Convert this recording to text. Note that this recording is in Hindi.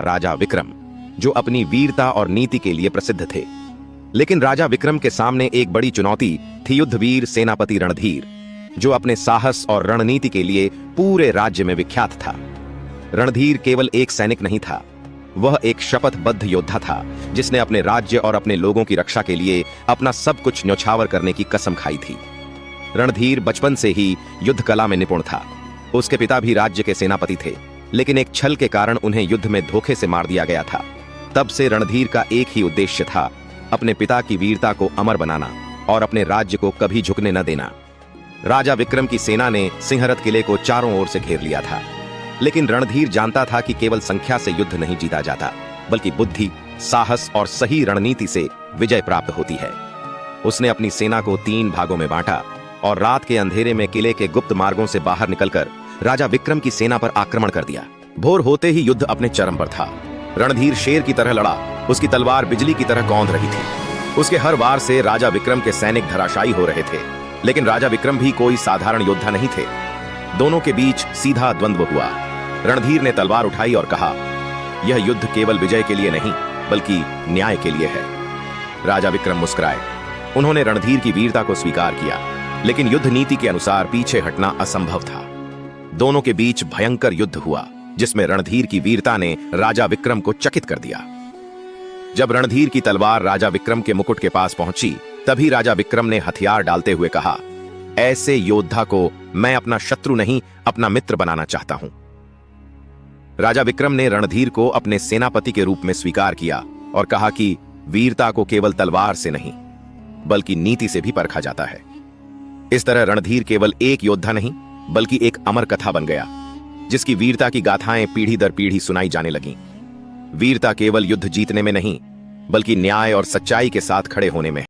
राजा विक्रम, जो अपनी वीरता और नीति के लिए प्रसिद्ध थे। लेकिन राजा विक्रम के सामने एक बड़ी चुनौती थी युद्धवीर सेनापति रणधीर, जो अपने साहस और रणनीति के लिए पूरे राज्य में विख्यात था। रणधीर केवल एक सैनिक नहीं था, वह एक शपथबद्ध योद्धा था जिसने अपने राज्य और अपने लोगों की रक्षा के लिए अपना सब कुछ न्यौछावर करने की कसम खाई थी। रणधीर बचपन से ही युद्ध कला में निपुण था। उसके पिता भी राज्य के सेनापति थे, लेकिन एक छल के कारण उन्हें युद्ध में धोखे से मार दिया गया था। तब से रणधीर का एक ही उद्देश्य था, अपने पिता की वीरता को अमर बनाना और अपने राज्य को कभी झुकने न देना। राजा विक्रम की सेना ने सिंहरथ किले को चारों ओर से घेर लिया था, लेकिन रणधीर जानता था कि केवल संख्या से युद्ध नहीं जीता जाता, बल्कि बुद्धि, साहस और सही रणनीति से विजय प्राप्त होती है। उसने अपनी सेना को 3 भागों में बांटा और रात के अंधेरे में किले के गुप्त मार्गों से बाहर निकलकर राजा विक्रम की सेना पर आक्रमण कर दिया। भोर होते ही युद्ध अपने चरम पर था। रणधीर शेर की तरह लड़ा, उसकी तलवार बिजली की तरह कौंध रही थी। उसके हर वार से राजा विक्रम के सैनिक धराशायी हो रहे थे, लेकिन राजा विक्रम भी कोई साधारण योद्धा नहीं थे। दोनों के बीच सीधा द्वंद्व हुआ। रणधीर ने तलवार उठाई और कहा, यह युद्ध केवल विजय के लिए नहीं, बल्कि न्याय के लिए है। राजा विक्रम मुस्कुराए। उन्होंने रणधीर की वीरता को स्वीकार किया, लेकिन युद्ध नीति के अनुसार पीछे हटना असंभव था। दोनों के बीच भयंकर युद्ध हुआ, जिसमें रणधीर की वीरता ने राजा विक्रम को चकित कर दिया। जब रणधीर की तलवार राजा विक्रम के मुकुट के पास पहुंची, तभी राजा विक्रम ने हथियार डालते हुए कहा, ऐसे योद्धा को मैं अपना शत्रु नहीं, अपना मित्र बनाना चाहता हूं। राजा विक्रम ने रणधीर को अपने सेनापति के रूप में स्वीकार किया और कहा कि वीरता को केवल तलवार से नहीं, बल्कि नीति से भी परखा जाता है। इस तरह रणधीर केवल एक योद्धा नहीं, बल्कि एक अमर कथा बन गया, जिसकी वीरता की गाथाएं पीढ़ी दर पीढ़ी सुनाई जाने लगीं। वीरता केवल युद्ध जीतने में नहीं, बल्कि न्याय और सच्चाई के साथ खड़े होने में है।